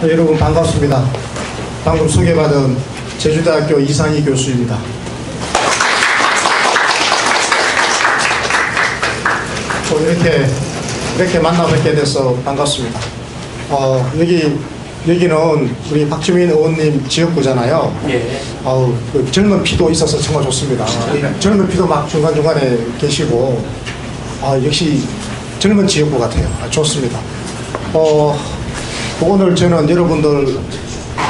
여러분 반갑습니다. 방금 소개받은 제주대학교 이상희 교수입니다. 이렇게 만나 뵙게 돼서 반갑습니다. 여기는 우리 박주민 의원님 지역구잖아요. 예. 그 젊은 피도 있어서 정말 좋습니다. 젊은 피도 막 중간중간에 계시고, 역시 젊은 지역구 같아요. 좋습니다. 오늘 저는 여러분들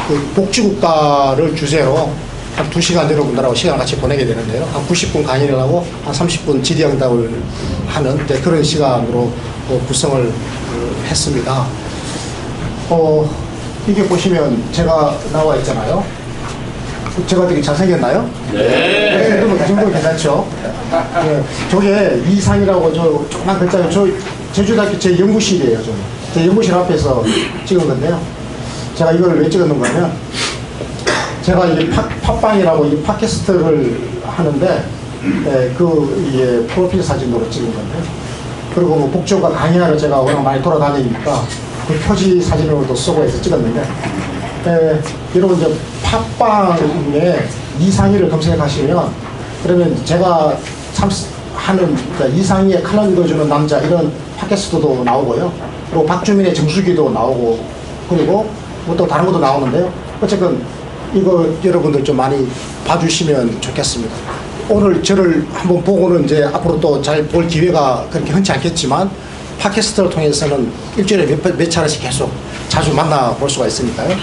그 복지국가를 주제로 한 2시간 여러분들하고 시간을 같이 보내게 되는데요. 한 90분 강의를 하고 한 30분 질의응답을 하는 그런 시간으로 구성을 했습니다. 이게 보시면 제가 나와 있잖아요. 제가 되게 잘생겼나요? 네. 그 정도 괜찮죠? 네. 저게 이상이라고 조그만 글자로 제주대학교 제 연구실이에요. 제 연구실 앞에서 찍은 건데요. 제가 이걸 왜 찍었는가 하면 제가 이게 팟빵이라고 이 팟캐스트를 하는데 이게 프로필 사진으로 찍은 건데요. 그리고 뭐 복지국가 강의하러 제가 워낙 많이 돌아다니니까 그 표지 사진으로도 쓰고 해서 찍었는데 여러분 이제 팟빵에 이상희를 검색하시면 그러면 제가 참 하는 그러니까 이상희의 칼럼 읽어주는 남자 이런 팟캐스트도 나오고요. 그리고 박주민의 정수기도 나오고 그리고 뭐 또 다른 것도 나오는데요. 어쨌든 이거 여러분들 좀 많이 봐주시면 좋겠습니다. 오늘 저를 한번 보고는 이제 앞으로 또 잘 볼 기회가 그렇게 흔치 않겠지만 팟캐스트를 통해서는 일주일에 몇 차례씩 계속 자주 만나볼 수가 있으니까요.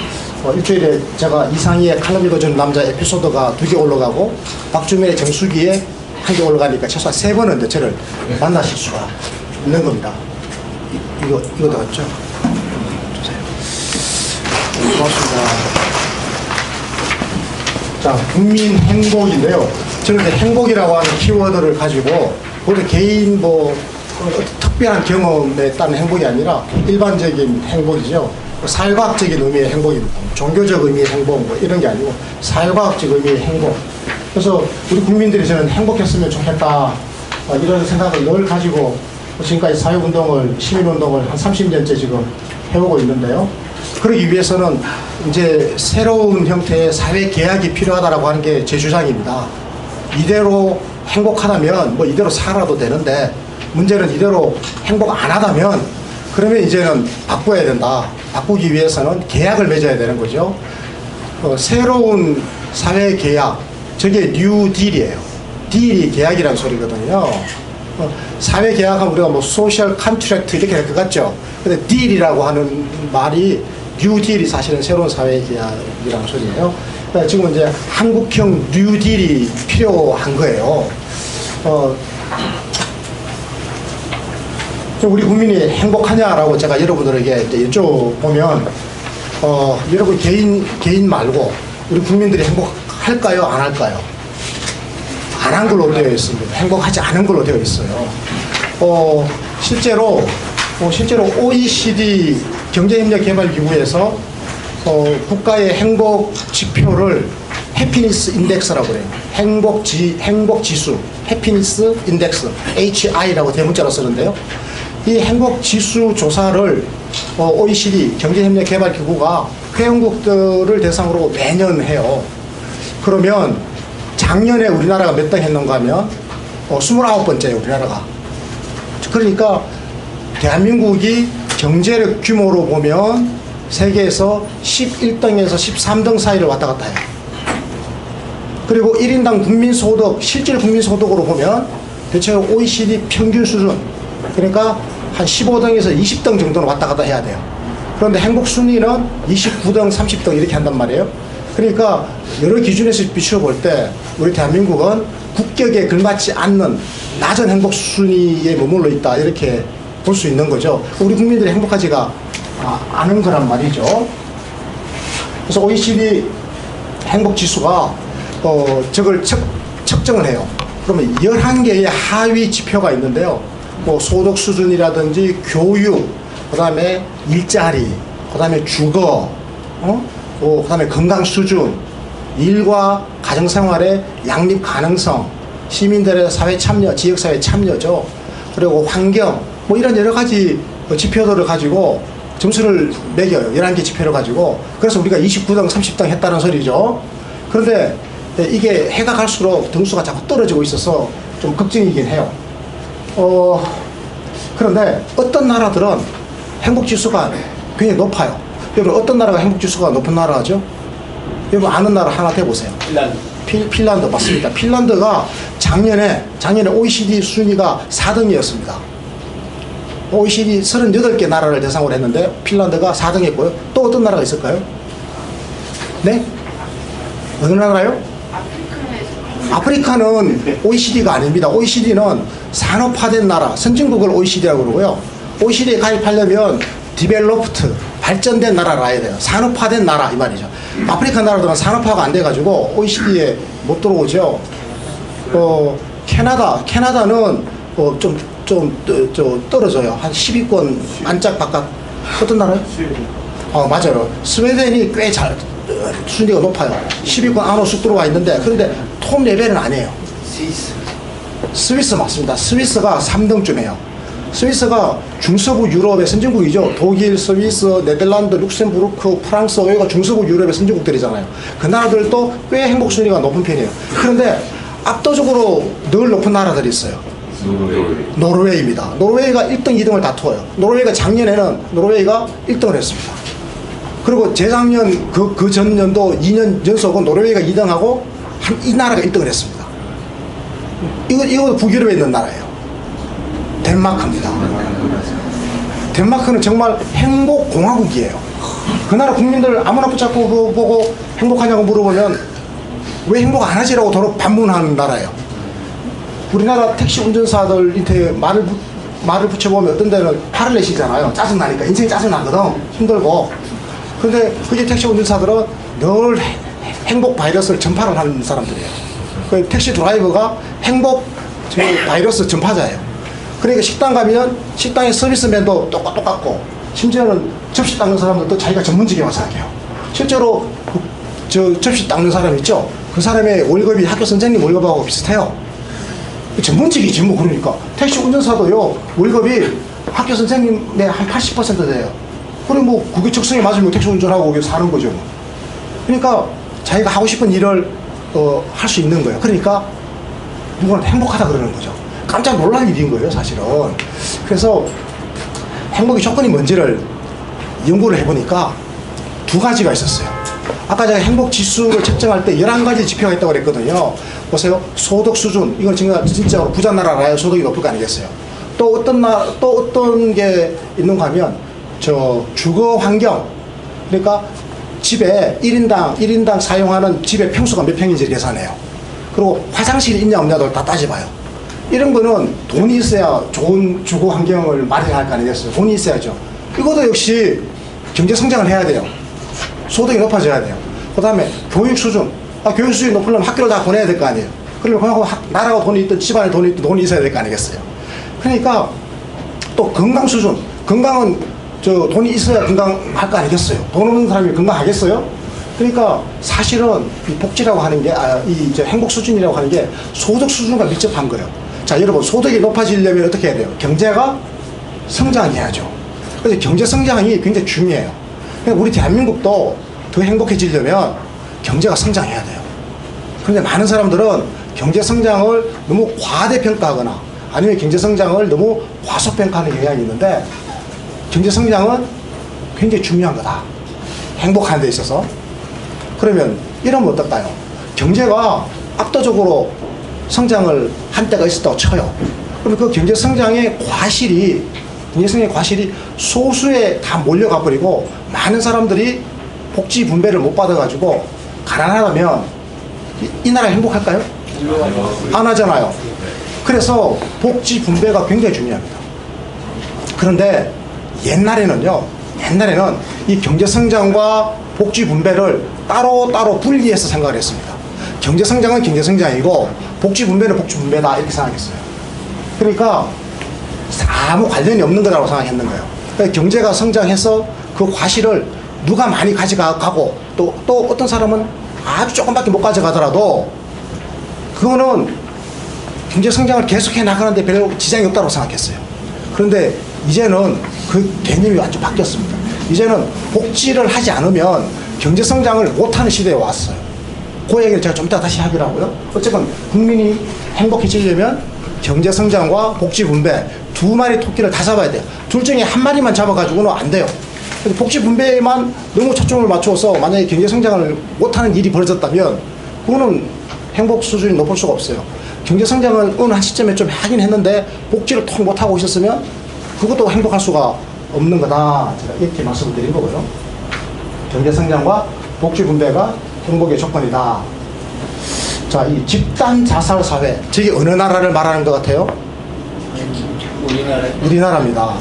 일주일에 제가 이상희의 칼럼 읽어주는 남자 에피소드가 2개 올라가고 박주민의 정수기에 1개 올라가니까 최소한 3번은 이제 저를 만나실 수가 있는 겁니다. 이거 나왔죠? 주세요. 고맙습니다. 자, 국민 행복인데요. 저는 이제 행복이라고 하는 키워드를 가지고 우리 개인 특별한 경험에 따른 행복이 아니라 일반적인 행복이죠. 사회과학적인 의미의 행복입니다. 종교적 의미의 행복 이런 게 아니고 사회과학적 의미의 행복. 그래서 우리 국민들이 저는 행복했으면 좋겠다 이런 생각을 늘 가지고 지금까지 사회운동을 시민운동을 한 30년째 지금 해오고 있는데요. 그러기 위해서는 이제 새로운 형태의 사회 계약이 필요하다라고 하는 게 제 주장입니다. 이대로 행복하다면 이대로 살아도 되는데 문제는 이대로 행복 안 하다면 그러면 이제는 바꿔야 된다. 바꾸기 위해서는 계약을 맺어야 되는 거죠. 새로운 사회 계약, 저게 뉴 딜이에요. 딜이 계약이라는 소리거든요. 사회 계약하면 우리가 소셜 컨트랙트 이렇게 할 것 같죠. 근데 딜이라고 하는 말이 뉴 딜이 사실은 새로운 사회 계약이라는 소리예요. 그러니까 지금 이제 한국형 뉴 딜이 필요한 거예요. 우리 국민이 행복하냐라고 제가 여러분들에게 이제 여쭤보면, 여러분 개인 말고 우리 국민들이 행복할까요? 안 할까요? 안 한 걸로 되어 있습니다. 행복하지 않은 걸로 되어 있어요. 실제로 OECD 경제협력개발기구에서 국가의 행복 지표를 해피니스 인덱스라고 그래요. 행복 지수, 해피니스 인덱스, HI라고 대문자로 쓰는데요. 이 행복 지수 조사를 OECD 경제협력개발기구가 회원국들을 대상으로 매년 해요. 그러면 작년에 우리나라가 몇 등 했는가 하면 29번째예요, 우리나라가. 그러니까 대한민국이 경제력 규모로 보면 세계에서 11등에서 13등 사이를 왔다 갔다 해요. 그리고 1인당 국민소득, 실질 국민소득으로 보면 대체로 OECD 평균 수준, 그러니까 한 15등에서 20등 정도는 왔다 갔다 해야 돼요. 그런데 행복순위는 29등, 30등 이렇게 한단 말이에요. 그러니까 여러 기준에서 비춰볼 때 우리 대한민국은 국격에 걸맞지 않는 낮은 행복순위에 머물러 있다 이렇게 볼 수 있는 거죠. 우리 국민들이 행복하지가 않은 거란 말이죠. 그래서 OECD 행복지수가 저걸 측정을 해요. 그러면 11개의 하위 지표가 있는데요. 소득 수준이라든지 교육, 그 다음에 일자리, 그 다음에 주거, 그 다음에 건강 수준, 일과 가정생활의 양립 가능성, 시민들의 사회 참여, 지역사회 참여죠. 그리고 환경, 이런 여러 가지 지표들을 가지고 점수를 매겨요. 11개 지표를 가지고. 그래서 우리가 29등, 30등 했다는 소리죠. 그런데 이게 해가 갈수록 등수가 자꾸 떨어지고 있어서 좀 걱정이긴 해요. 그런데 어떤 나라들은 행복지수가 굉장히 높아요. 여러분, 어떤 나라가 행복지수가 높은 나라죠? 여러분 아는 나라 하나 대보세요. 핀란드 맞습니다. 핀란드가 작년에 OECD 순위가 4등이었습니다. OECD 38개 나라를 대상으로 했는데 핀란드가 4등 했고요. 또 어떤 나라가 있을까요? 네? 어느 나라요? 아프리카는 OECD가 아닙니다. OECD는 산업화된 나라, 선진국을 OECD라고 그러고요. OECD에 가입하려면 디벨롭트, 발전된 나라를 알아야 돼요. 산업화된 나라 이 말이죠. 아프리카 나라들은 산업화가 안 돼가지고 OECD에 못 들어오죠. 캐나다는 좀 떨어져요. 한 10위권 안짝 바깥. 어떤 나라요? 맞아요. 스웨덴이 꽤 순위가 높아요. 10위권 안으로 쑥 들어와 있는데, 그런데 톱 레벨은 아니에요. 스위스 맞습니다. 스위스가 3등쯤이에요. 스위스가 중서부 유럽의 선진국이죠. 독일, 스위스, 네덜란드, 룩셈부르크, 프랑스, 여기가 중서부 유럽의 선진국들이잖아요. 그 나라들도 꽤 행복 순위가 높은 편이에요. 그런데 압도적으로 늘 높은 나라들이 있어요. 노르웨이입니다. 노르웨이가 1등, 2등을 다투어요. 노르웨이가 작년에는 노르웨이가 1등을 했습니다. 그리고 재작년 그 전년도 2년 연속은 노르웨이가 2등하고 이 나라가 1등을 했습니다. 이거 북유럽에 있는 나라예요. 덴마크입니다. 덴마크는 정말 행복공화국이에요. 그 나라 국민들 아무나 붙잡고 그거 보고 행복하냐고 물어보면 왜 행복 안 하지라고 도로 반문하는 나라예요. 우리나라 택시 운전사들한테 말을 붙여보면 어떤 데는 화를 내시잖아요. 짜증나니까. 인생이 짜증나거든. 힘들고. 근데 그게 택시 운전사들은 늘 행복 바이러스를 전파를 하는 사람들이에요. 그 택시 드라이버가 행복 바이러스 전파자예요. 그러니까 식당 가면 식당의 서비스맨도 똑같고 심지어는 접시 닦는 사람들도 자기가 전문직이라고 생각해요. 실제로 저 접시 닦는 사람 있죠? 그 사람의 월급이 학교 선생님 월급하고 비슷해요. 전문직이지 뭐. 그러니까 택시 운전사도요 월급이 학교 선생님의 한 80% 돼요. 그리고 뭐 그게 적성에 맞으면 택시 운전하고 사는 거죠. 그러니까 자기가 하고 싶은 일을 할 수 있는 거예요. 그러니까 누구나 행복하다 그러는 거죠. 깜짝 놀랄 일인 거예요, 사실은. 그래서 행복의 조건이 뭔지를 연구를 해보니까 두 가지가 있었어요. 아까 제가 행복 지수를 측정할 때 11가지 지표가 있다고 그랬거든요. 보세요. 소득 수준. 이건 진짜 부자 나라라야 소득이 높을 거 아니겠어요. 또 어떤 게 있는가 하면 주거 환경. 그러니까 집에 1인당 사용하는 집의 평수가 몇 평인지를 계산해요. 그리고 화장실이 있냐 없냐도 다 따져봐요. 이런 거는 돈이 있어야 좋은 주거 환경을 마련할 거 아니겠어요. 돈이 있어야죠. 이것도 역시 경제 성장을 해야 돼요. 소득이 높아져야 돼요. 그 다음에 교육 수준. 교육 수준이 높으려면 학교를 다 보내야 될 거 아니에요. 그러면 나라가 돈이 있든 집안에 돈이 있든 돈이 있어야 될 거 아니겠어요. 그러니까 또 건강 수준. 건강은 돈이 있어야 건강할 거 아니겠어요. 돈 없는 사람이 건강하겠어요? 그러니까 사실은 이 복지라고 하는 게, 행복 수준이라고 하는 게 소득 수준과 밀접한 거예요. 자, 여러분, 소득이 높아지려면 어떻게 해야 돼요? 경제가 성장해야죠. 그래서 경제 성장이 굉장히 중요해요. 그러니까 우리 대한민국도 더 행복해지려면 경제가 성장해야 돼요. 그런데 많은 사람들은 경제 성장을 너무 과대평가하거나 아니면 경제 성장을 너무 과소평가하는 경향이 있는데, 경제 성장은 굉장히 중요한 거다. 행복하는 데 있어서. 그러면 이러면 어떨까요? 경제가 압도적으로 성장을 한 때가 있었다고 쳐요. 그러면 그 경제 성장의 과실이 소수에 다 몰려가 버리고 많은 사람들이 복지 분배를 못 받아가지고 가난하다면 이 나라 행복할까요? 안 하잖아요. 그래서 복지 분배가 굉장히 중요합니다. 그런데 옛날에는 이 경제 성장과 복지 분배를 따로 분리해서 생각을 했습니다. 경제 성장은 경제 성장이고 복지 분배는 복지 분배다 이렇게 생각했어요. 그러니까 아무 관련이 없는 거라고 생각했는 거예요. 그러니까 경제가 성장해서 그 과실을 누가 많이 가져가고 또 어떤 사람은 아주 조금밖에 못 가져가더라도 그거는 경제 성장을 계속해 나가는데 별 지장이 없다고 생각했어요. 그런데 이제는 그 개념이 완전 바뀌었습니다. 이제는 복지를 하지 않으면 경제 성장을 못하는 시대에 왔어요. 그 얘기를 제가 좀 이따 다시 하기로 하고요. 어쨌든 국민이 행복해지려면 경제 성장과 복지 분배 두 마리 토끼를 다 잡아야 돼요. 둘 중에 한 마리만 잡아가지고는 안 돼요. 복지 분배에만 너무 초점을 맞춰서 만약에 경제 성장을 못하는 일이 벌어졌다면 그거는 행복 수준이 높을 수가 없어요. 경제 성장을 어느 한 시점에 좀 하긴 했는데 복지를 통 못하고 있었으면 그것도 행복할 수가 없는 거다. 제가 이렇게 말씀을 드린 거고요. 경제 성장과 복지 분배가 행복의 조건이다. 자, 이 집단 자살 사회, 저게 어느 나라를 말하는 것 같아요? 우리나라입니다.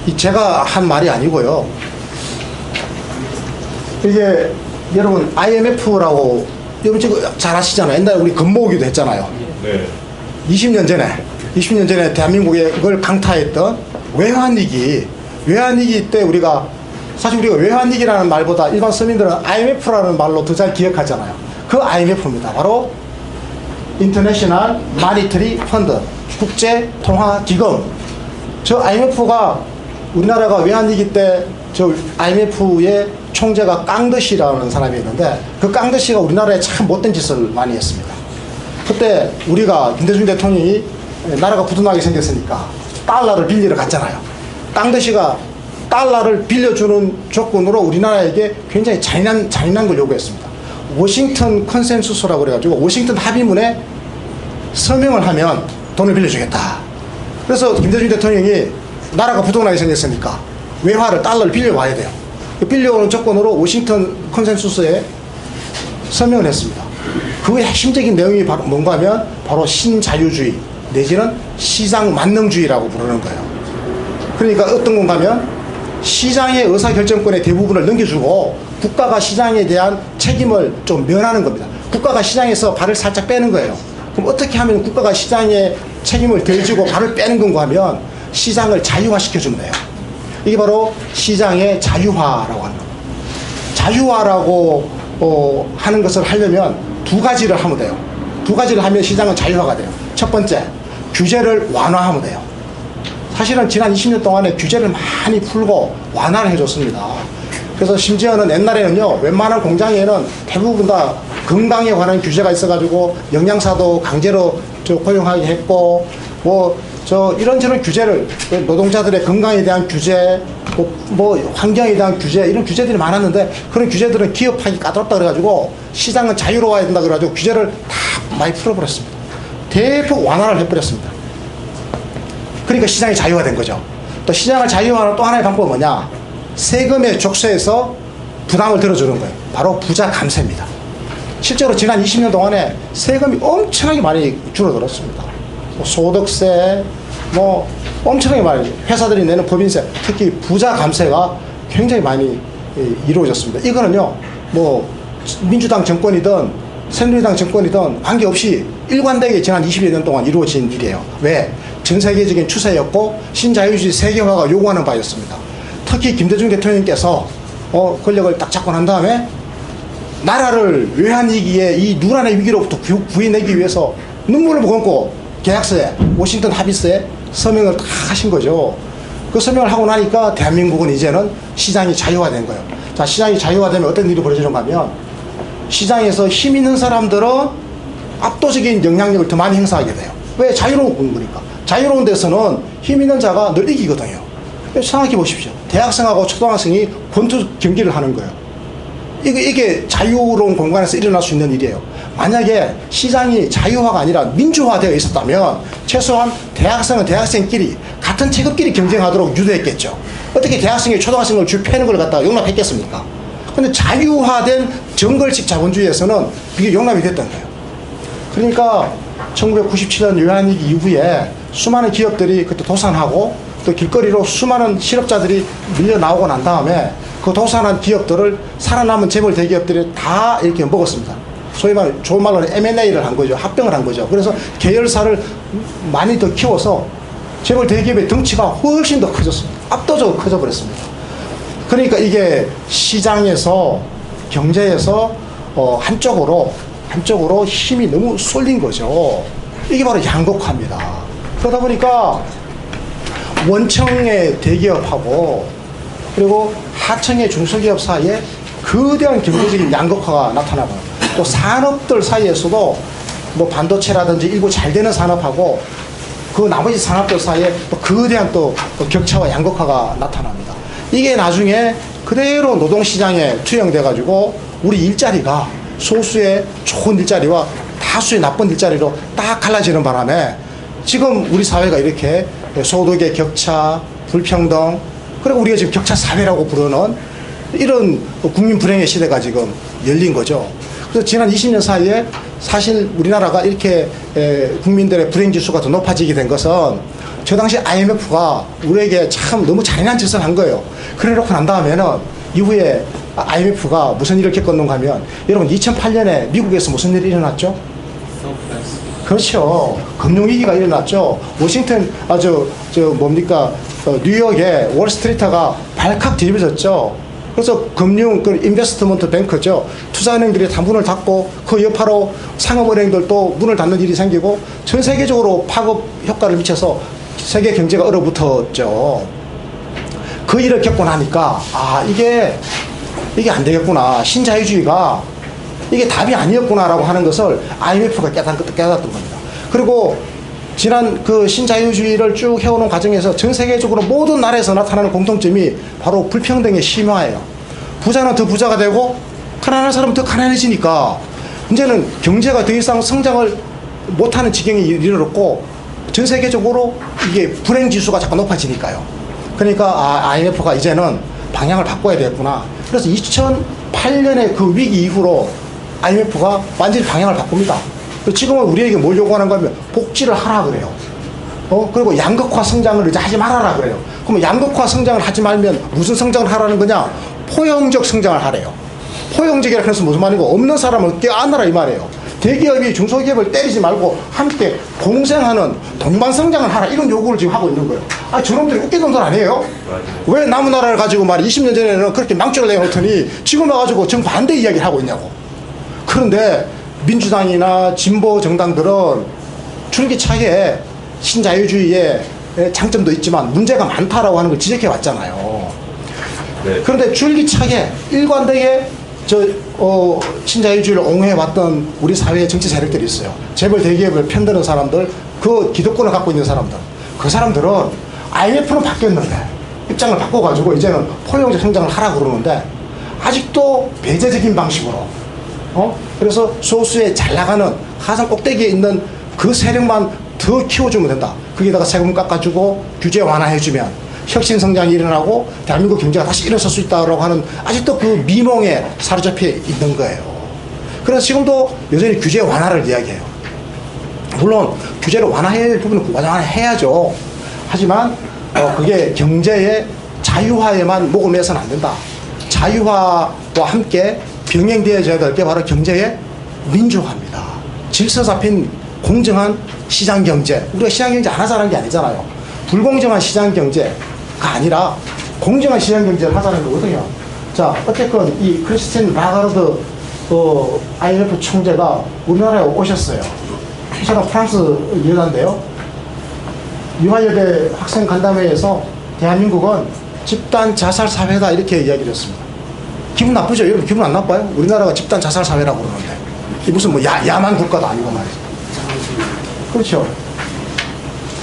이 제가 한 말이 아니고요. 이게 여러분 IMF라고 여러분 지금 잘 아시잖아요. 옛날에 우리 금모으기도 했잖아요. 네. 20년 전에 대한민국에 그걸 강타했던 외환위기 때 사실 우리가 외환위기라는 말보다 일반 서민들은 IMF라는 말로 더 잘 기억하잖아요. 그 IMF입니다. 바로 인터내셔널 마니터리 펀드, 국제통화기금. 저 IMF가 우리나라가 외환위기 때 저 IMF의 총재가 깡더시라는 사람이 있는데 그 깡더시가 우리나라에 참 못된 짓을 많이 했습니다. 그때 우리가 김대중 대통령이 나라가 부도나게 생겼으니까 달러를 빌리러 갔잖아요. 깡더시가 달러를 빌려주는 조건으로 우리나라에게 굉장히 잔인한 걸 요구했습니다. 워싱턴 컨센서스라고 그래가지고 워싱턴 합의문에 서명을 하면 돈을 빌려주겠다. 그래서 김대중 대통령이 나라가 부도나게 생겼으니까 외화를 달러를 빌려와야 돼요. 빌려오는 조건으로 워싱턴 컨센서스에 서명을 했습니다. 그 핵심적인 내용이 바로 뭔가 하면 바로 신자유주의 내지는 시장 만능주의라고 부르는 거예요. 그러니까 어떤 건가 하면 시장의 의사결정권의 대부분을 넘겨주고 국가가 시장에 대한 책임을 좀 면하는 겁니다. 국가가 시장에서 발을 살짝 빼는 거예요. 그럼 어떻게 하면 국가가 시장의 책임을 덜 지고 발을 빼는 건가 하면 시장을 자유화시켜주면 돼요. 이게 바로 시장의 자유화라고 하는 겁니다. 자유화라고 하는 것을 하려면 두 가지를 하면 돼요. 두 가지를 하면 시장은 자유화가 돼요. 첫 번째, 규제를 완화하면 돼요. 사실은 지난 20년 동안에 규제를 많이 풀고 완화를 해줬습니다. 그래서 심지어는 옛날에는요, 웬만한 공장에는 대부분 다 건강에 관한 규제가 있어가지고 영양사도 강제로 고용하게 했고, 이런저런 규제를, 노동자들의 건강에 대한 규제, 환경에 대한 규제, 이런 규제들이 많았는데, 그런 규제들은 기업하기 까다롭다 그래가지고, 시장은 자유로워야 된다 그래가지고, 규제를 다 많이 풀어버렸습니다. 대폭 완화를 해버렸습니다. 그러니까 시장이 자유화된 거죠. 또 시장을 자유화하는 또 하나의 방법은 뭐냐? 세금에 족쇄해서 부담을 들어주는 거예요. 바로 부자 감세입니다. 실제로 지난 20년 동안에 세금이 엄청나게 많이 줄어들었습니다. 소득세, 엄청나게 많이, 회사들이 내는 법인세, 특히 부자 감세가 굉장히 많이 이루어졌습니다. 이거는요, 민주당 정권이든 새누리당 정권이든 관계없이 일관되게 지난 20여 년 동안 이루어진 일이에요. 왜? 전 세계적인 추세였고 신자유주의 세계화가 요구하는 바였습니다. 특히 김대중 대통령께서 권력을 딱 잡고 난 다음에 나라를 외환위기에 이 누란의 위기로부터 구해내기 위해서 눈물을 머금고 계약서에 워싱턴 합의서에 서명을 다 하신 거죠. 그 서명을 하고 나니까 대한민국은 이제는 시장이 자유화된 거예요. 자, 시장이 자유화되면 어떤 일이 벌어지는가 하면 시장에서 힘 있는 사람들은 압도적인 영향력을 더 많이 행사하게 돼요. 왜? 자유로운 거니까. 자유로운 데서는 힘 있는 자가 늘 이기거든요. 생각해 보십시오. 대학생하고 초등학생이 권투 경기를 하는 거예요. 이게 자유로운 공간에서 일어날 수 있는 일이에요. 만약에 시장이 자유화가 아니라 민주화되어 있었다면 최소한 대학생은 대학생끼리 같은 체급끼리 경쟁하도록 유도했겠죠. 어떻게 대학생이 초등학생을 줄 패는 걸 갖다가 용납했겠습니까? 근데 자유화된 정글식 자본주의에서는 이게 용납이 됐던 거예요. 그러니까 1997년 외환위기 이후에 수많은 기업들이 그때 도산하고 또 길거리로 수많은 실업자들이 밀려 나오고 난 다음에 그 도산한 기업들을 살아남은 재벌 대기업들이 다 이렇게 먹었습니다. 소위 말 좋은 말로 M&A를 한 거죠. 합병을 한 거죠. 그래서 계열사를 많이 더 키워서 재벌 대기업의 덩치가 훨씬 더 커졌습니다. 압도적으로 커져버렸습니다. 그러니까 이게 시장에서 경제에서 한쪽으로 힘이 너무 쏠린 거죠. 이게 바로 양극화입니다. 그러다 보니까 원청의 대기업하고 그리고 하청의 중소기업 사이에 거대한 경제적인 양극화가 나타나고 또 산업들 사이에서도 뭐 반도체라든지 일부 잘 되는 산업하고 그 나머지 산업들 사이에 또 거대한 또 격차와 양극화가 나타납니다. 이게 나중에 그대로 노동시장에 투영돼 가지고 우리 일자리가 소수의 좋은 일자리와 다수의 나쁜 일자리로 딱 갈라지는 바람에 지금 우리 사회가 이렇게 소득의 격차, 불평등, 그리고 우리가 지금 격차 사회라고 부르는 이런 국민 불행의 시대가 지금 열린 거죠. 그래서 지난 20년 사이에 사실 우리나라가 이렇게 국민들의 불행 지수가 더 높아지게 된 것은 저 당시 IMF가 우리에게 참 너무 잔인한 짓을 한 거예요. 그래 놓고 난 다음에는 이후에 IMF가 무슨 일을 겪었는가 하면 여러분 2008년에 미국에서 무슨 일이 일어났죠? 그렇죠. 금융위기가 일어났죠. 워싱턴, 뭡니까, 뉴욕의 월스트리트가 발칵 뒤집어졌죠. 그래서 인베스트먼트 뱅크죠. 투자은행들이 다 문을 닫고 그 여파로 상업은행들도 문을 닫는 일이 생기고 전 세계적으로 파급 효과를 미쳐서 세계 경제가 얼어붙었죠. 그 일을 겪고 나니까, 이게 안 되겠구나. 신자유주의가 이게 답이 아니었구나라고 하는 것을 IMF가 깨닫던 겁니다. 그리고 지난 그 신자유주의를 쭉 해오는 과정에서 전 세계적으로 모든 나라에서 나타나는 공통점이 바로 불평등의 심화예요. 부자는 더 부자가 되고 가난한 사람은 더 가난해지니까 이제는 경제가 더 이상 성장을 못하는 지경에 이르렀고 전 세계적으로 이게 불행지수가 자꾸 높아지니까요. 그러니까 IMF가 이제는 방향을 바꿔야 되겠구나. 그래서 2008년의 그 위기 이후로 IMF가 완전히 방향을 바꿉니다. 지금은 우리에게 뭘 요구하는 거면 복지를 하라 그래요. 그리고 양극화 성장을 이제 하지 말아라 그래요. 그러면 양극화 성장을 하지 말면 무슨 성장을 하라는 거냐? 포용적 성장을 하래요. 포용적이라 해서 무슨 말이고 없는 사람을 껴안으라 이 말이에요. 대기업이 중소기업을 때리지 말고 함께 공생하는 동반 성장을 하라 이런 요구를 지금 하고 있는 거예요. 저놈들이 웃긴 놈들 아니에요? 왜 남의 나라를 가지고 20년 전에는 그렇게 망치를 내놓더니 지금 와가지고 정반대 이야기를 하고 있냐고. 그런데 민주당이나 진보 정당들은 줄기차게 신자유주의의 장점도 있지만 문제가 많다라고 하는 걸 지적해 왔잖아요. 네. 그런데 줄기차게 일관되게 신자유주의를 옹호해 왔던 우리 사회의 정치 세력들이 있어요. 재벌 대기업을 편드는 사람들, 그 기득권을 갖고 있는 사람들. 그 사람들은 IMF는 바뀌었는데 입장을 바꿔가지고 이제는 포용적 성장을 하라고 그러는데 아직도 배제적인 방식으로 그래서 소수의 잘 나가는 가장 꼭대기에 있는 그 세력만 더 키워주면 된다. 거기다가 세금 깎아주고 규제 완화해주면 혁신 성장이 일어나고 대한민국 경제가 다시 일어설 수 있다고 하는 아직도 그 미몽에 사로잡혀 있는 거예요. 그래서 지금도 여전히 규제 완화를 이야기해요. 물론 규제를 완화해야 될 부분은 완화해야죠. 하지만 그게 경제의 자유화에만 목을 매서는 안 된다. 자유화와 함께 병행되어져야 될 게 바로 경제의 민주화입니다. 질서 잡힌 공정한 시장경제. 우리가 시장경제 안 하자는 게 아니잖아요. 불공정한 시장경제가 아니라 공정한 시장경제를 하자는 거거든요. 자, 어쨌건 이 크리스틴 라가르드 IMF 총재가 우리나라에 오셨어요. 이 사람 프랑스 여자인데요. 유화여대 학생 간담회에서 대한민국은 집단 자살 사회다 이렇게 이야기를 했습니다. 기분 나쁘죠? 여러분 기분 안 나빠요? 우리나라가 집단 자살 사회라고 그러는데 이 무슨 야만 국가도 아니고 말이죠. 그렇죠.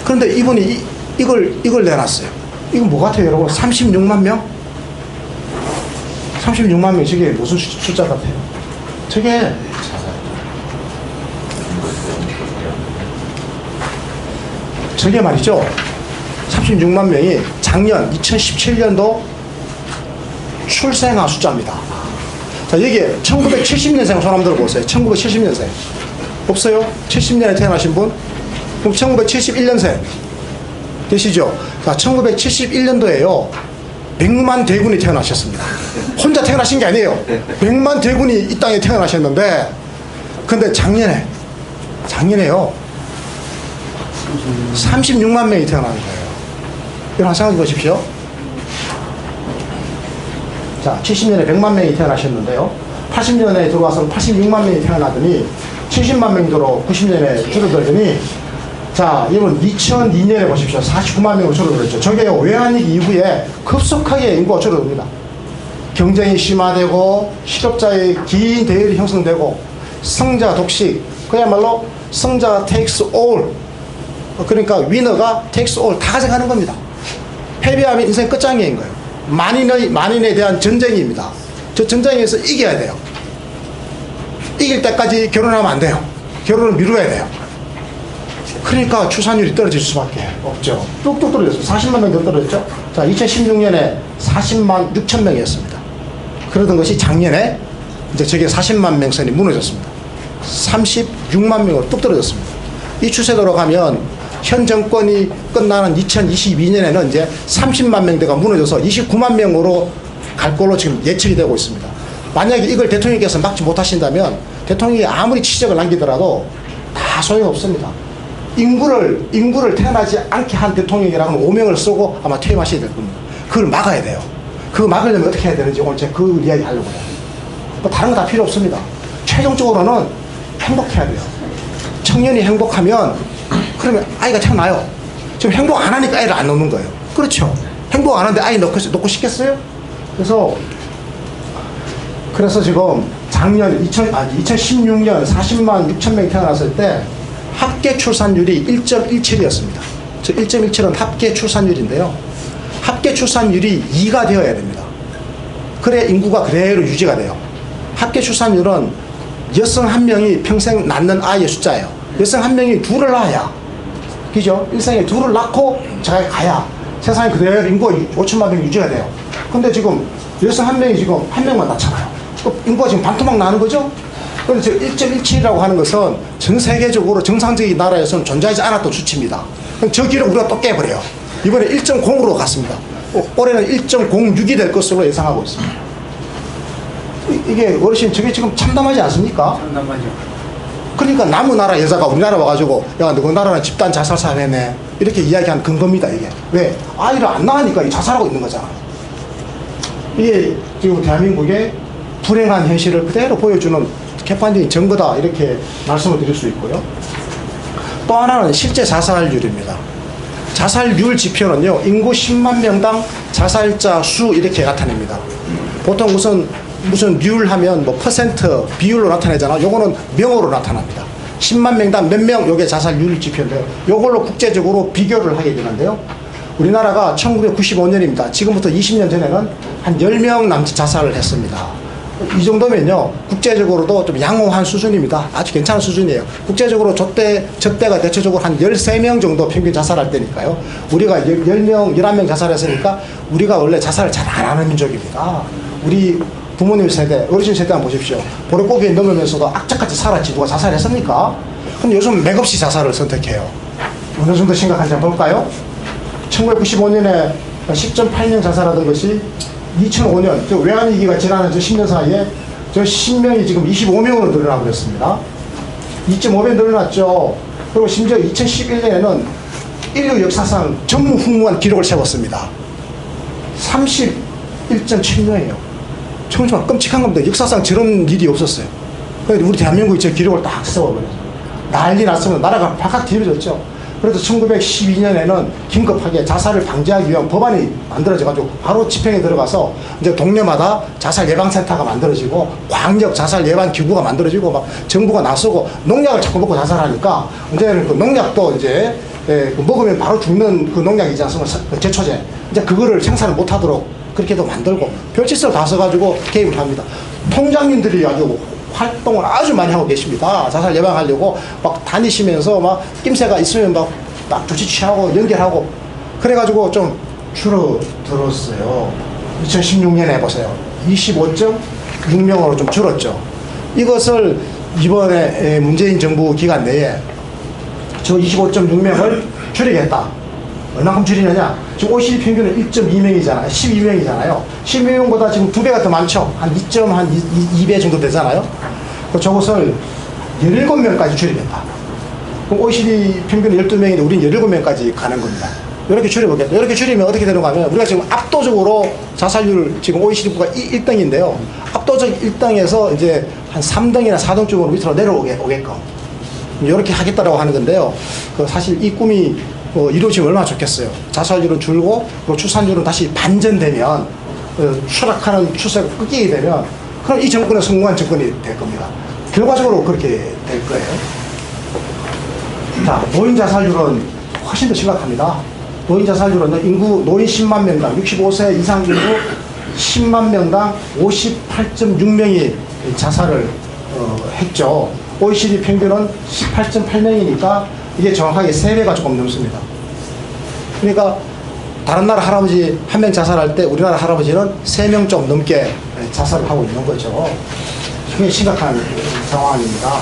그런데 이분이 이걸 내놨어요. 이건 뭐 같아요 여러분? 36만 명? 36만 명 저게 무슨 숫자 같아요? 저게 말이죠. 36만 명이 작년 2017년도 출생아 숫자입니다. 자, 여기에 1970년생 손 한번 들어보세요. 1970년생. 없어요? 70년에 태어나신 분? 그럼 1971년생. 되시죠? 자, 1971년도에요. 100만 대군이 태어나셨습니다. 혼자 태어나신 게 아니에요. 100만 대군이 이 땅에 태어나셨는데, 근데 작년에요. 36만 명이 태어나는 거예요. 여러분 생각해 보십시오. 자, 70년에 100만 명이 태어나셨는데요. 80년에 들어와서 86만 명이 태어나더니 70만 명으로 90년에 줄어들더니 자, 이번 2002년에 보십시오. 49만 명으로 줄어들었죠. 저게 외환위기 이후에 급속하게 인구가 줄어듭니다. 경쟁이 심화되고 실업자의 긴 대열이 형성되고 승자 독식, 그야말로 승자가 takes all, 그러니까 위너가 takes all 다 가져가는 겁니다. 패배하면 인생 끝장인 거예요. 만인에 대한 전쟁입니다. 저 전쟁에서 이겨야 돼요. 이길 때까지 결혼하면 안 돼요. 결혼을 미루어야 돼요. 그러니까 출산율이 떨어질 수밖에 없죠. 뚝뚝 떨어졌어요. 40만 명 더 떨어졌죠. 자, 2016년에 40만 6천 명이었습니다. 그러던 것이 작년에 이제 저게 40만 명 선이 무너졌습니다. 36만 명으로 뚝 떨어졌습니다. 이 추세대로 가면 현 정권이 끝나는 2022년에는 이제 30만 명대가 무너져서 29만 명으로 갈 걸로 지금 예측이 되고 있습니다. 만약에 이걸 대통령께서 막지 못하신다면 대통령이 아무리 치적을 남기더라도 다 소용없습니다. 인구를 태어나지 않게 한 대통령이라고는 오명을 쓰고 아마 퇴임하셔야 될 겁니다. 그걸 막아야 돼요. 그거 막으려면 어떻게 해야 되는지 오늘 제가 그 이야기 하려고 해요. 뭐 다른 거 다 필요 없습니다. 최종적으로는 행복해야 돼요. 청년이 행복하면 그러면 아이가 태어나요. 지금 행복 안 하니까 애를 안 놓는 거예요. 그렇죠. 행복 안 하는데 아이 놓고 싶겠어요? 그래서 지금 작년 2016년 40만 6천 명이 태어났을 때 합계 출산율이 1.17이었습니다. 저 1.17은 합계 출산율인데요. 합계 출산율이 2가 되어야 됩니다. 그래 인구가 그대로 유지가 돼요. 합계 출산율은 여성 한 명이 평생 낳는 아이의 숫자예요. 여성 한 명이 둘을 낳아야, 그죠? 일생에 둘을 낳고 자기가 가야 세상에 그대로 인구가 5천만 명 유지가 돼요. 근데 지금 여성 한 명이 지금 한 명만 낳잖아요. 인구가 지금 반토막 나는 거죠? 그래서 1.17이라고 하는 것은 전 세계적으로 정상적인 나라에서는 존재하지 않았던 수치입니다. 그럼 저 기록 우리가 또 깨버려요. 이번에 1.0으로 갔습니다. 올해는 1.06이 될 것으로 예상하고 있습니다. 이게 어르신 저게 지금 참담하지 않습니까? 참담하죠. 그러니까 남의 나라 여자가 우리나라 와가지고 야 너 그 나라는 집단 자살 사회네 이렇게 이야기한 근거입니다. 이게 왜? 아이를 안 낳으니까 자살하고 있는 거잖아요. 이게 지금 대한민국의 불행한 현실을 그대로 보여주는 객관적인 증거다 이렇게 말씀을 드릴 수 있고요. 또 하나는 실제 자살률입니다. 자살률 지표는요 인구 10만 명당 자살자 수 이렇게 나타냅니다. 보통 무슨 률 하면 뭐 퍼센트 비율로 나타내잖아. 요거는 명으로 나타납니다. 10만 명당 몇 명 요게 자살률 지표인데요. 요걸로 국제적으로 비교를 하게 되는데요. 우리나라가 1995년입니다. 지금부터 20년 전에는 한 10명 남짓 자살을 했습니다. 이 정도면요 국제적으로도 좀 양호한 수준입니다. 아주 괜찮은 수준이에요. 국제적으로 저때가 대체적으로 한 13명 정도 평균 자살할 때니까요. 우리가 10명 11명 자살했으니까 우리가 원래 자살을 잘 안 하는 민족입니다. 우리 부모님 세대, 어르신 세대 한번 보십시오. 보릿고개에 넘으면서도 악착같이 살았지 누가 자살했습니까? 근데 요즘 맥없이 자살을 선택해요. 어느 정도 심각한지 한번 볼까요? 1995년에 10.8명 자살하던 것이 2005년 저 외환위기가 지나는 저 10년 사이에 저 10명이 지금 25명으로 늘어나고 그랬습니다. 2.5배 늘어났죠. 그리고 심지어 2011년에는 인류 역사상 전무후무한 기록을 세웠습니다. 31.7명이에요. 정말 끔찍한 겁니다. 역사상 저런 일이 없었어요. 우리 대한민국이 저 기록을 딱 세워버렸어요. 난리 났으면 나라가 발칵 뒤집어졌죠. 그래서 1912년에는 긴급하게 자살을 방지하기 위한 법안이 만들어져가지고 바로 집행에 들어가서 이제 동네마다 자살 예방센터가 만들어지고 광역 자살 예방 기구가 만들어지고 막 정부가 나서고 농약을 자꾸 먹고 자살하니까 이제는 그 농약도 이제 먹으면 바로 죽는 그 농약이지 않습니까? 제초제. 이제 그거를 생산을 못하도록 그렇게도 만들고 별짓을 다 써가지고 개입을 합니다. 통장님들이 아주 활동을 아주 많이 하고 계십니다. 자살 예방하려고 막 다니시면서 막 낌새가 있으면 막 조치 취하고 연결하고 그래가지고 좀 줄어들었어요. 2016년에 보세요. 25.6명으로 좀 줄었죠. 이것을 이번에 문재인 정부 기간 내에 저 25.6명을 줄이겠다. 얼마큼 줄이느냐? 지금 OECD 평균은 1.2명이잖아요. 12명이잖아요. 12명보다 지금 2배가 더 많죠. 한 2배 정도 되잖아요. 저것을 17명까지 줄이겠다. 그럼 OECD 평균은 12명인데 우리는 17명까지 가는 겁니다. 이렇게 줄여보겠다. 이렇게 줄이면 어떻게 되는가 하면 우리가 지금 압도적으로 자살률 지금 OECD국가 1등인데요. 압도적 1등에서 이제 한 3등이나 4등쯤으로 밑으로 내려오게끔 이렇게 하겠다라고 하는 건데요. 사실 이 꿈이 이루어지면 얼마나 좋겠어요. 자살률은 줄고 그리고 출산율은 다시 반전되면 추락하는 추세가 끊기게 되면 그럼 이 정권은 성공한 정권이 될 겁니다. 결과적으로 그렇게 될 거예요. 자, 노인 자살률은 훨씬 더 심각합니다. 노인 자살률은 인구 노인 10만 명당 65세 이상 인구 10만 명당 58.6명이 자살을 했죠. OECD 평균은 18.8명이니까 이게 정확하게 3배가 조금 넘습니다. 그러니까 다른 나라 할아버지 한 명 자살할 때 우리나라 할아버지는 3명 좀 넘게 자살을 하고 있는 거죠. 굉장히 심각한 상황입니다.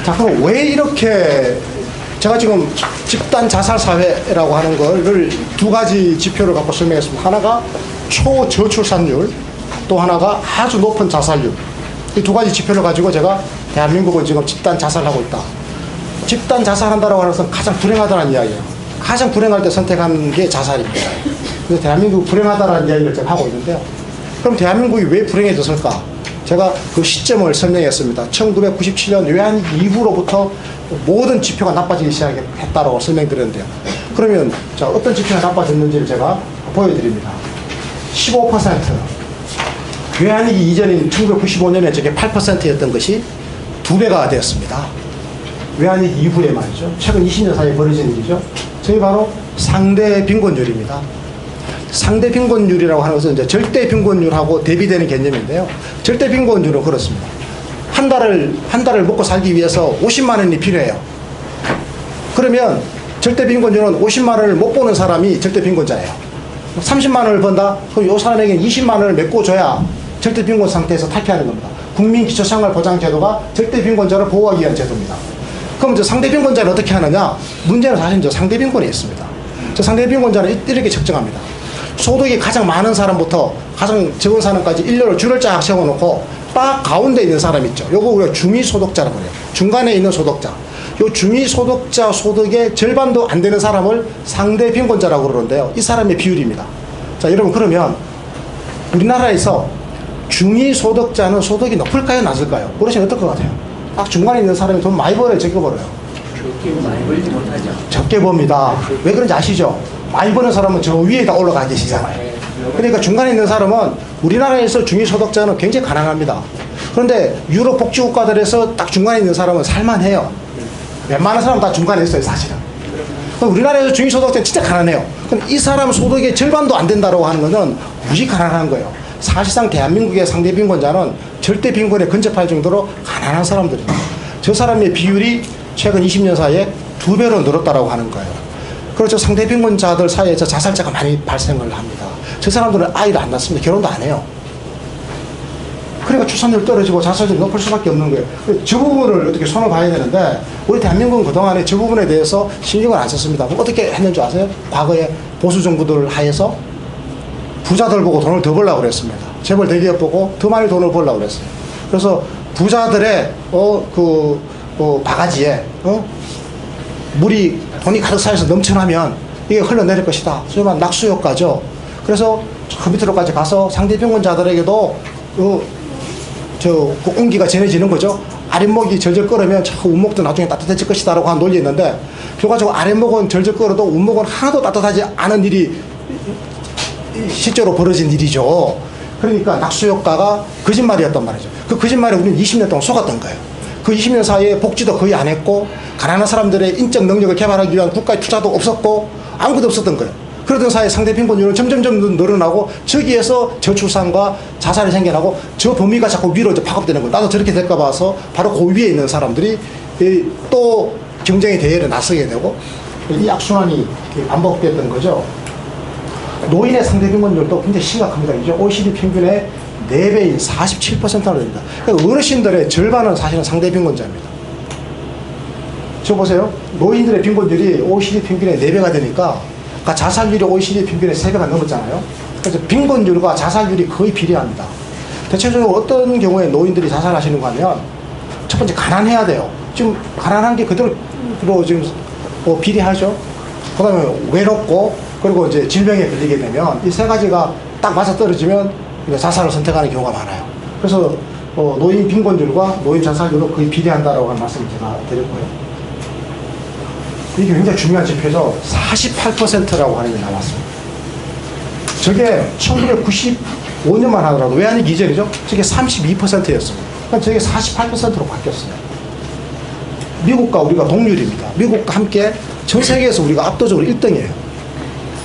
자, 그럼 왜 이렇게 제가 지금 집단 자살 사회라고 하는 거를 두 가지 지표를 갖고 설명했습니다. 하나가 초저출산율, 또 하나가 아주 높은 자살률. 이 두 가지 지표를 가지고 제가 대한민국은 지금 집단 자살하고 있다. 집단 자살한다라고 하는 것은 가장 불행하다는 이야기예요. 가장 불행할 때 선택한 게 자살입니다. 그래서 대한민국이 불행하다는 이야기를 제가 하고 있는데요. 그럼 대한민국이 왜 불행해졌을까? 제가 그 시점을 설명했습니다. 1997년 외환 이후로부터 모든 지표가 나빠지기 시작했다고 설명드렸는데요. 그러면 자, 어떤 지표가 나빠졌는지를 제가 보여드립니다. 15%. 외환위기 이전인 1995년에 저게 8%였던 것이 2배가 되었습니다. 외환위기 이후에 말이죠. 최근 20년 사이에 벌어진 일이죠. 저희 바로 상대 빈곤율입니다. 상대 빈곤율이라고 하는 것은 이제 절대 빈곤율하고 대비되는 개념인데요. 절대 빈곤율은 그렇습니다. 한 달을 먹고 살기 위해서 50만 원이 필요해요. 그러면 절대 빈곤율은 50만 원을 못 버는 사람이 절대 빈곤자예요. 30만 원을 번다? 그럼 이 사람에게는 20만 원을 메꿔줘야 절대 빈곤 상태에서 탈피하는 겁니다. 국민기초생활보장제도가 절대 빈곤자를 보호하기 위한 제도입니다. 그럼 저 상대 빈곤자를 어떻게 하느냐? 문제는 사실 저 상대 빈곤에 있습니다. 저 상대 빈곤자는 이렇게 측정합니다. 소득이 가장 많은 사람부터 가장 적은 사람까지 일렬로 줄을 쫙 세워놓고 딱 가운데 있는 사람 있죠. 요거 우리가 중위소득자라고 해요. 중간에 있는 소득자. 요 중위소득자 소득의 절반도 안 되는 사람을 상대 빈곤자라고 그러는데요. 이 사람의 비율입니다. 자, 여러분 그러면 우리나라에서 중위소득자는 소득이 높을까요? 낮을까요? 그러시면 어떨 것 같아요? 딱 중간에 있는 사람이 돈 많이 벌어요? 적게 벌어요? 적게 많이 벌지 못하죠. 적게 법니다. 왜 그런지 아시죠? 많이 버는 사람은 저 위에다 올라가 계시잖아요. 그러니까 중간에 있는 사람은 우리나라에서 중위소득자는 굉장히 가난합니다. 그런데 유럽 복지국가들에서 딱 중간에 있는 사람은 살만해요. 웬만한 사람은 다 중간에 있어요, 사실은. 그럼 우리나라에서 중위소득자는 진짜 가난해요. 그럼 이 사람 소득의 절반도 안 된다고 하는 것은 무지 가난한 거예요. 사실상 대한민국의 상대 빈곤자는 절대 빈곤에 근접할 정도로 가난한 사람들입니다. 저 사람의 비율이 최근 20년 사이에 2배로 늘었다고 하는 거예요. 그렇죠. 상대 빈곤자들 사이에서 자살자가 많이 발생을 합니다. 저 사람들은 아이를 안 낳습니다. 결혼도 안 해요. 그러니까 출산율 떨어지고 자살률이 높을 수밖에 없는 거예요. 저 부분을 어떻게 손을 봐야 되는데 우리 대한민국은 그동안에 저 부분에 대해서 신경을 안 썼습니다. 어떻게 했는 줄 아세요? 과거에 보수 정부들 하에서 부자들 보고 돈을 더 벌려고 그랬습니다. 재벌 대기업 보고 더 많이 돈을 벌려고 그랬어요. 그래서 부자들의 바가지에 물이 돈이 가득 쌓여서 넘쳐나면 이게 흘러내릴 것이다. 소위 말하는 낙수효과죠. 그래서 저 밑으로까지 가서 상대 빈곤자들에게도 그 온기가 전해지는 거죠. 아랫목이 절절 끓으면 저 운목도 나중에 따뜻해질 것이다라고 하는 논리 있는데 결과적으로 아랫목은 절절 끓어도 운목은 하나도 따뜻하지 않은 일이 실제로 벌어진 일이죠. 그러니까 낙수효과가 거짓말이었단 말이죠. 그 거짓말에 우리는 20년 동안 속았던 거예요. 그 20년 사이에 복지도 거의 안 했고 가난한 사람들의 인적 능력을 개발하기 위한 국가의 투자도 없었고 아무것도 없었던 거예요. 그러던 사이에 상대 빈곤율은 점점점 늘어나고 저기에서 저출산과 자살이 생겨나고 저 범위가 자꾸 위로 파급되는 거예요. 나도 저렇게 될까 봐서 바로 그 위에 있는 사람들이 또 경쟁의 대회에 나서게 되고 이 악순환이 반복됐던 거죠. 노인의 상대 빈곤율도 굉장히 심각합니다. 이제 OECD 평균의 4배인 47%나 됩니다. 그러니까 어르신들의 절반은 사실은 상대 빈곤자입니다. 저 보세요. 노인들의 빈곤율이 OECD 평균의 4배가 되니까 그러니까 자살률이 OECD 평균의 3배가 넘었잖아요. 그래서 빈곤율과 자살률이 거의 비례합니다. 대체적으로 어떤 경우에 노인들이 자살하시는가 하면 첫 번째 가난해야 돼요. 지금 가난한 게 그대로 지금 비례하죠. 그 다음에 외롭고 그리고 이제 질병에 걸리게 되면 이 세 가지가 딱 맞아떨어지면 자살을 선택하는 경우가 많아요. 그래서 노인 빈곤율과 노인 자살률은 거의 비례한다라고 하는 말씀을 제가 드렸고요. 이게 굉장히 중요한 지표죠. 48%라고 하는 게 나왔습니다. 저게 1995년만 하더라도 외환위기 이전이죠. 저게 32%였습니다. 그러니까 저게 48%로 바뀌었어요. 미국과 우리가 동률입니다. 미국과 함께 전 세계에서 우리가 압도적으로 1등이에요.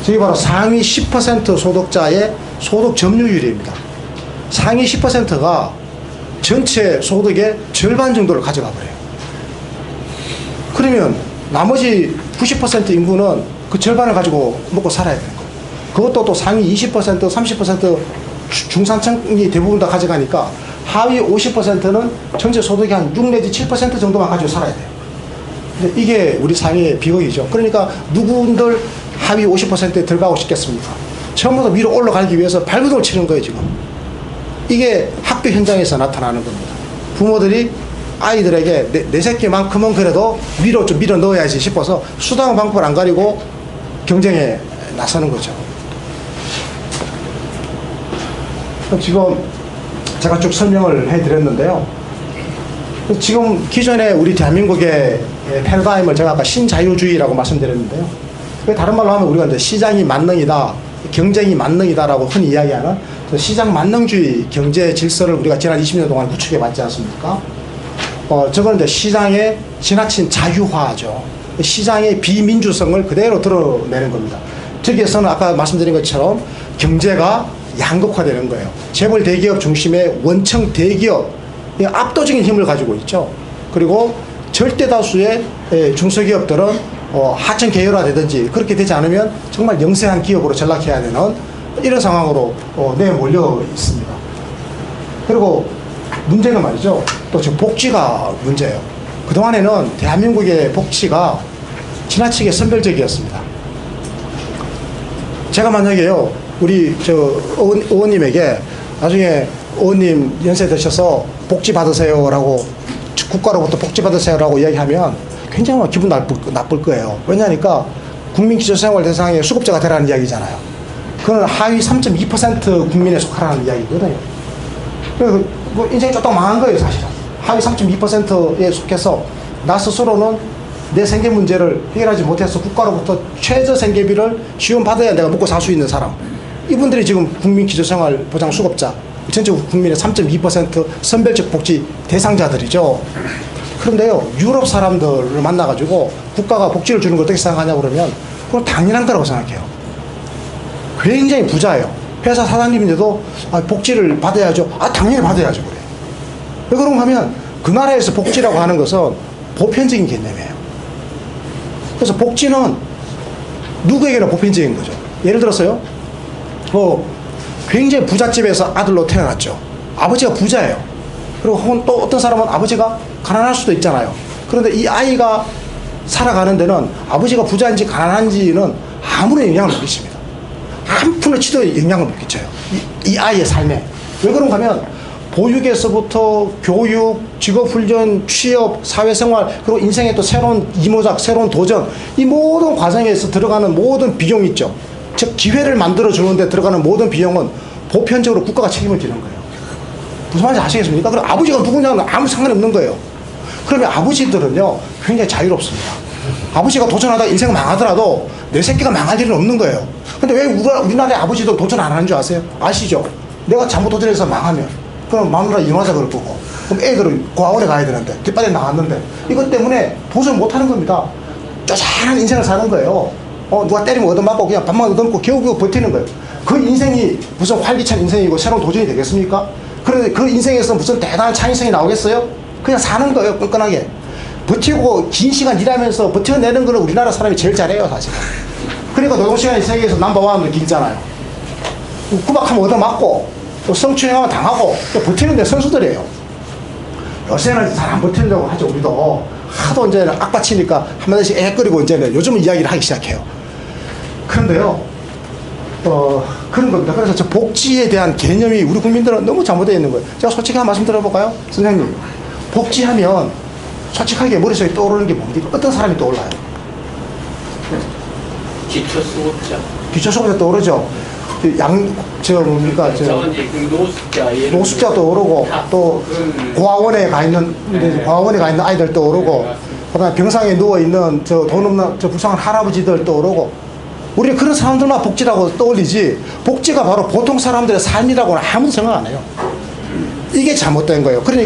저게 바로 상위 10% 소득자의 소득 점유율입니다. 상위 10%가 전체 소득의 절반 정도를 가져가 버려요. 그러면 나머지 90% 인구는 그 절반을 가지고 먹고 살아야 되는 거예요. 그것도 또 상위 20%, 30% 중산층이 대부분 다 가져가니까 하위 50%는 전체 소득의 한 6 내지 7% 정도만 가지고 살아야 돼요. 근데 이게 우리 사회의 비극이죠. 그러니까 누구들 하위 50%에 들어가고 싶겠습니까? 처음부터 위로 올라가기 위해서 발버둥을 치는 거예요, 지금. 이게 학교 현장에서 나타나는 겁니다. 부모들이 아이들에게 내 새끼만큼은 그래도 위로 좀 밀어 넣어야지 싶어서 수단과 방법을 안 가리고 경쟁에 나서는 거죠. 지금 제가 쭉 설명을 해드렸는데요. 지금 기존에 우리 대한민국의 패러다임을 제가 아까 신자유주의라고 말씀드렸는데요. 다른 말로 하면 우리가 이제 시장이 만능이다, 경쟁이 만능이다라고 흔히 이야기하는 시장 만능주의 경제 질서를 우리가 지난 20년 동안 구축해 왔지 않습니까? 저건 이제 시장의 지나친 자유화죠. 시장의 비민주성을 그대로 드러내는 겁니다. 저기에서는 아까 말씀드린 것처럼 경제가 양극화되는 거예요. 재벌 대기업 중심의 원청 대기업, 압도적인 힘을 가지고 있죠. 그리고 절대 다수의 중소기업들은 하청 계열화되든지 그렇게 되지 않으면 정말 영세한 기업으로 전락해야 되는 이런 상황으로 내몰려 있습니다. 그리고 문제는 말이죠. 또 지금 복지가 문제예요. 그동안에는 대한민국의 복지가 지나치게 선별적이었습니다. 제가 만약에요, 우리 의원님에게 나중에 의원님 연세 드셔서 복지 받으세요라고, 국가로부터 복지 받으세요라고 이야기하면 굉장히 기분 나쁠 거예요. 왜냐하니까 국민기초생활 대상의 수급자가 되라는 이야기잖아요. 그건 하위 3.2% 국민에 속하라는 이야기거든요. 그래서 뭐 인생이 쫓딱 망한 거예요, 사실은. 하위 3.2%에 속해서 나 스스로는 내 생계 문제를 해결하지 못해서 국가로부터 최저 생계비를 지원받아야 내가 먹고 살 수 있는 사람. 이분들이 지금 국민기초생활보장 수급자, 전체 국민의 3.2% 선별적 복지 대상자들이죠. 그런데요, 유럽 사람들을 만나가지고 국가가 복지를 주는 걸 어떻게 생각하냐고 그러면 그건 당연한 거라고 생각해요. 굉장히 부자예요. 회사 사장님인데도 복지를 받아야죠. 당연히 받아야죠. 그래. 왜 그런가 하면 그 나라에서 복지라고 하는 것은 보편적인 개념이에요. 그래서 복지는 누구에게나 보편적인 거죠. 예를 들어서요, 굉장히 부잣집에서 아들로 태어났죠. 아버지가 부자예요. 그리고 혹은 또 어떤 사람은 아버지가 가난할 수도 있잖아요. 그런데 이 아이가 살아가는 데는 아버지가 부자인지 가난한지는 아무런 영향을 못 끼칩니다. 한 푼의 치도 영향을 못 끼쳐요. 이 아이의 삶에. 왜 그런가 하면 보육에서부터 교육, 직업훈련, 취업, 사회생활, 그리고 인생의 또 새로운 이모작, 새로운 도전, 이 모든 과정에서 들어가는 모든 비용이 있죠. 즉 기회를 만들어주는 데 들어가는 모든 비용은 보편적으로 국가가 책임을 지는 거예요. 무슨 말인지 아시겠습니까? 그럼 아버지가 누구냐는 아무 상관이 없는 거예요. 그러면 아버지들은요, 굉장히 자유롭습니다. 아버지가 도전하다 인생 망하더라도 내 새끼가 망할 일은 없는 거예요. 근데 왜 우리나라의 아버지도 도전 안 하는 줄 아세요? 아시죠? 내가 잘못 도전해서 망하면 그럼 마누라 이혼하자 그럴 거고, 그럼 애들은 고아원에 가야 되는데 뒷발에 나왔는데 이것 때문에 도전 못 하는 겁니다. 쪼잔한 인생을 사는 거예요. 누가 때리면 얻어맞고 그냥 밥만 얻어먹고 겨우 버티는 거예요. 그 인생이 무슨 활기찬 인생이고 새로운 도전이 되겠습니까? 그런데 그 인생에서 무슨 대단한 창의성이 나오겠어요? 그냥 사는 거예요, 끈끈하게. 버티고 긴 시간 일하면서 버텨내는 거는 우리나라 사람이 제일 잘해요, 사실. 그러니까 노동시간이 세계에서 넘버원을 기잖아요. 구박하면 얻어맞고 또 성추행하면 당하고 또 버티는 데 선수들이에요. 요새는 잘 안 버티려고 하죠, 우리도. 하도 이제 악받치니까 한마디씩 애끓이고 이제는 요즘은 이야기를 하기 시작해요. 그런데요, 그런 겁니다. 그래서 저 복지에 대한 개념이 우리 국민들은 너무 잘못되어 있는 거예요. 제가 솔직히 한 말씀 드려볼까요? 선생님, 복지하면 솔직하게 머릿속에 떠오르는 게 뭡니까? 어떤 사람이 떠올라요? 기초수급자. 기초수급자 떠오르죠. 뭡니까, 자원이 그 노숙자, 예를 노숙자도 오르고, 또 고아원에 가 있는, 고아원에 가 있는 아이들도 오르고, 그다음에 병상에 누워있는 돈 없는 불쌍한 할아버지들도 오르고, 우리는 그런 사람들만 복지라고 떠올리지, 복지가 바로 보통 사람들의 삶이라고는 아무도 생각 안 해요. 이게 잘못된 거예요. 그러니까